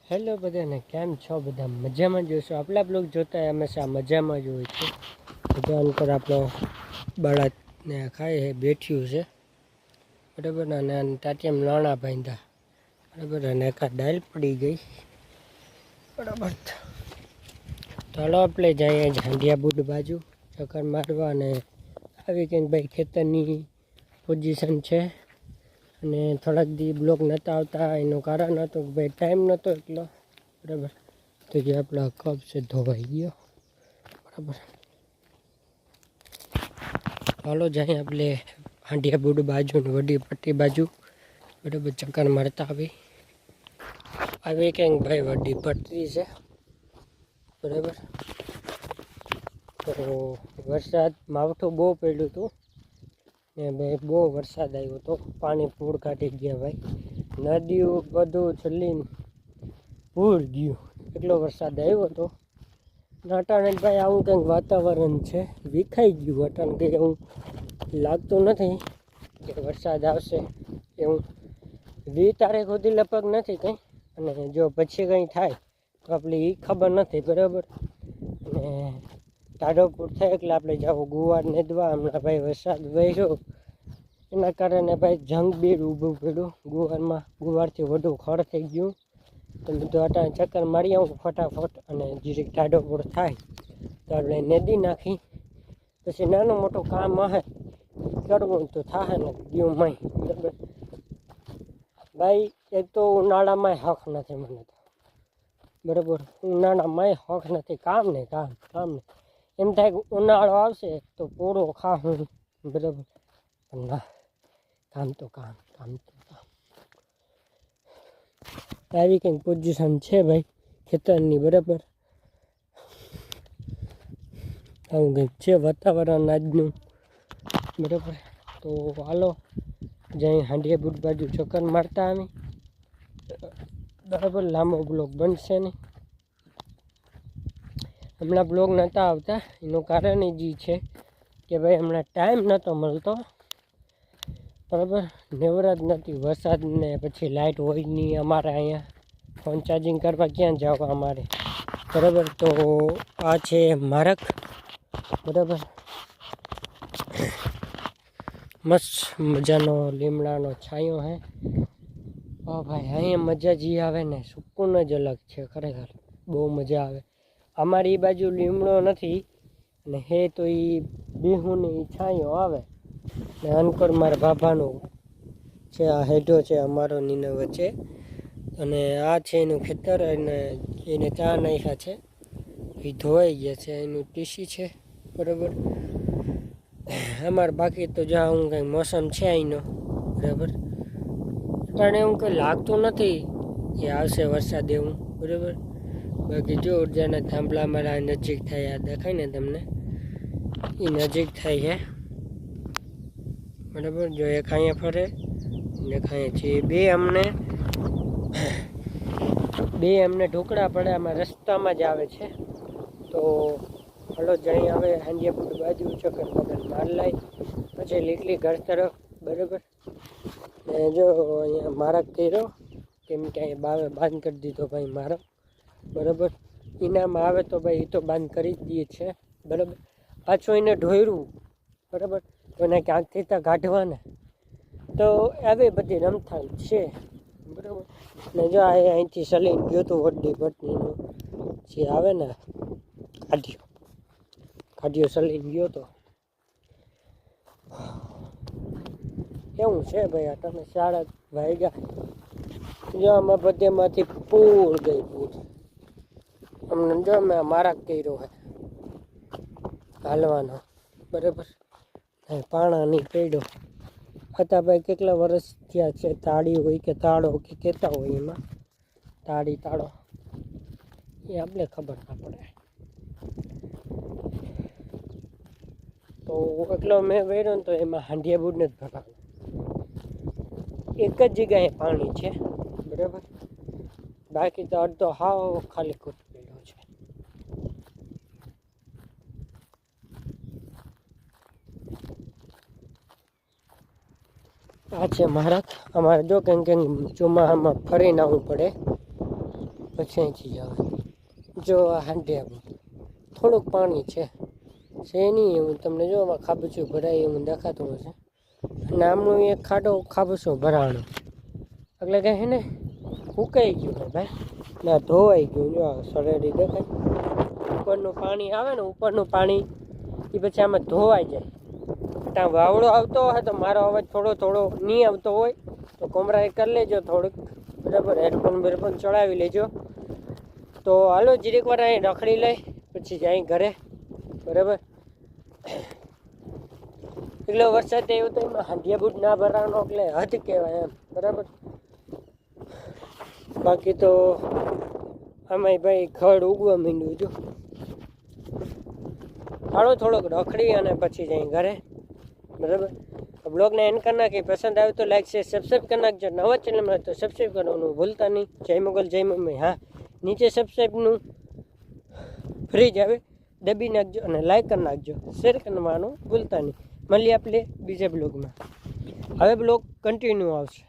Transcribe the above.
Hello બધાને, કેમ છો? બધા મજામાં જોશો? આપણા બ્લોગ જોતા હંમેશા મજામાં જ હોય છે. ભગવાન પર આપણો બાળકને ખાય છે, બેઠ્યું છે બરાબર. અને ટાટિયામાં નાણાં બાંધ્યા બરાબર. અને એકા દાલ પડી ગઈ બરાબર. તો હાલો આપણે જઈએ ઝાંડિયા બુડ બાજુ ચક્કર મારવા. અને આવી કંઈક ભાઈ ખેતરની પોઝિશન છે. અને થોડાક દી બ્લોગ નહોતા આવતા, એનું કારણ હતું કે ભાઈ ટાઈમ નહોતો એટલો બરાબર. તો જે આપણા કપ છે ધોવાઈ ગયો બરાબર. ચાલો જાય આપણે હાંડિયા બુડ બાજુ ને વડી પટ્ટી બાજુ બરાબર ચક્કર મારતા આવી કંઈક ભાઈ વડી પટ્ટી છે બરાબર. તો વરસાદ માવઠું બહુ પડ્યું હતું ને ભાઈ, બહુ વરસાદ આવ્યો હતો. પાણી પૂર કાઢી ગયા ભાઈ, નદીઓ બધું ચલીને પૂર ગયું, એટલો વરસાદ આવ્યો હતો. અટાણે ભાઈ આવું કંઈક વાતાવરણ છે, વિખાઈ ગયું. અટાણે કંઈ એવું લાગતું નથી કે વરસાદ આવશે એવું. 20 તારીખ સુધી લગભગ નથી કંઈ, અને જો પછી કંઈ થાય તો આપણે એ ખબર નથી બરાબર. અને ટાઢો પૂર થાય એટલે આપણે જાવ ગુવાર નેદવા. હમણાં ભાઈ વરસાદ વહેર્યો એના કારણે ભાઈ જંગ બીર ઊભું પડ્યું ગુવારમાં. ગુવારથી વધુ ખડ થઈ ગયું. તો બધું અટાણે ચક્કર મારી આવું ફટાફટ, અને જીરીક ટાઢો પૂર થાય તો આપણે નદી નાખી પછી નાનું મોટું કામ હશે કરવું તો થાય ને ગયું મય બરાબર. ભાઈ એક તો ઉનાળામાં હક નથી મને તો બરાબર. ઉનાળામાં હક નથી, કામ નહીં કામ નહીં. એમ થાય કે ઉનાળો આવશે તો પૂરો ખાવું બરાબર, પણ ના, કામ તો કામ. આવી કંઈક પોઝિશન છે ભાઈ ખેતરની બરાબર. આવું કંઈક છે વાતાવરણ આજનું બરાબર. તો હાલો જઈ હાંડિયા બુટ બાજુ ચક્કર મારતા આવી બરાબર. લાંબો બ્લોગ બનશે નહીં, હમણાં બ્લોગ નહોતા આવતા. એનું કારણ એ જ છે કે ભાઈ હમણાં ટાઈમ નહોતો મળતો બરાબર. નેવરાજ નથી, વરસાદને પછી લાઇટ હોય નહીં અમારે અહીંયા. ફોન ચાર્જિંગ કરવા ક્યાં જાવ અમારે બરાબર. તો આ છે મારક બરાબર. મસ્ત મજાનો લીમડાનો છાંયો હે. હા ભાઈ, અહીંયા મજા જે આવે ને, સુકૂન જ અલગ છે ખરેખર, બહુ મજા આવે. અમારી એ બાજુ લીમડો નથી અને હે તો એ બિહુની છાંયો આવે ને. અનકોર મારા બાબાનું છે, આ હેઢો છે અમારો નીનો વચ્ચે. અને આ છે એનું ખેતર, અને એને ચા નાખ્યા છે, એ ધોવાઈ ગયા છે. એનું ટીસી છે બરાબર. અમારે બાકી તો જ્યાં હું કંઈ મોસમ છે અહીંનો બરાબર. પણ એવું કંઈ લાગતું નથી કે આવશે વરસાદ એવું બરાબર. બાકી જો ઉર્જાના થાંભલા મારા નજીક થાય, આ દેખાય ને તમને, એ નજીક થાય છે બરાબર. જો એક અહીંયા ફરે ને ખાઈએ છીએ. બે અમને ઢોકળા પડે, આમાં રસ્તામાં જ આવે છે. તો હલો જઈ હવે હાંડિયા બુટ બાજુ ચક્કર માર લાય પછી લીકલી ઘર તરફ બરાબર. ને જો અહીંયા મારક કર્યો કેમ કે અહીંયા બાવે બંધ કરી દીધો ભાઈ મારક બરાબર. ઇનામ આવે તો ભાઈ એ તો બંધ કરી જ દઈએ છે બરાબર. પાછું એને ઢોયરું બરાબર, તો એને ક્યાંકથી તો કાઢવાને. તો આવી બધી રમથાણ છે બરાબર. ને જો અહીંથી સલીને ગયો તો વડી પટનીનું જે આવે ને, કાઢ્યો સલીને ગયો તો. કેવું છે ભાઈ, આ તમે 4 વાગ્યા જો આમાં બધેમાંથી પૂર ગઈ પૂર. અમને જો મેં મારા કર્યો હે હાલવાનો બરાબર. પાણા નહીં પડ્યો હતા ભાઈ. કેટલા વર્ષ થયા છે, તાળી હોય કે તાળો કે કહેતા હોય, એમાં તાળો એ આપણે ખબર ના પડે. તો એટલો મેં વેર્યો ને તો એમાં હાંડિયા બુડને જ ભરાવે. એક જ જગ્યાએ પાણી છે બરાબર. બાકી તો અડધો હાવ ખાલી કૂટ પડ્યો છે. આ છે મારક. અમારે જો કંઈક ચોમાસામાં ફરીને આવવું પડે પછી અહીંથી જવાનું. જો આ હાંડિયા થોડુંક પાણી છે નહીં એવું તમને જો આમાં ખાબચું ભરાય એવું દેખાતું હશે. અને આમનું એક ખાડો ખાબચો ભરાણો એટલે કે હે ને ફૂંકાઈ ગયું ને ભાઈ ના ધોવાઈ ગયું. જો સરેડી દેખાય ઉપરનું પાણી આવે ને ઉપરનું પાણી એ પછી આમાં ધોવાઈ જાય. ત્યાં વાવડો આવતો હોય તો મારો અવાજ થોડો નહીં આવતો હોય તો કોમરાએ કરી લેજો થોડુંક બરાબર. હેડફોન બેરફોન ચડાવી લેજો. તો હાલો જીરીક વાર અહીં રખડી લઈ પછી જાય ઘરે બરાબર. એટલો વરસાદ આવ્યો તો એમાં હાંડિયા બૂટ ના ભરવાનો એટલે હદ કહેવાય એમ બરાબર. બાકી તો આમાંય ભાઈ ખડ ઉગવા માંડ્યું. જો હાલો થોડોક રખડી અને પછી જાય ઘરે બરાબર. બ્લોગને એન્ડ કરી નાખી. પસંદ આવે તો લાઈક શેર સબસ્ક્રાઈબ કરી નાખજો. નવા ચેનલમાં તો સબસ્ક્રાઈબ કરવાનું ભૂલતા નહીં. જય મોગલ જય મમ્મી. હા નીચે સબસ્ક્રાઈબનું ફ્રી જ આવે દબી નાખજો અને લાઈક કરી નાખજો. શેર કરવાનું ભૂલતા નહીં. મળીએ આપણે બીજા બ્લોગમાં. હવે બ્લોગ કન્ટિન્યુ આવશે.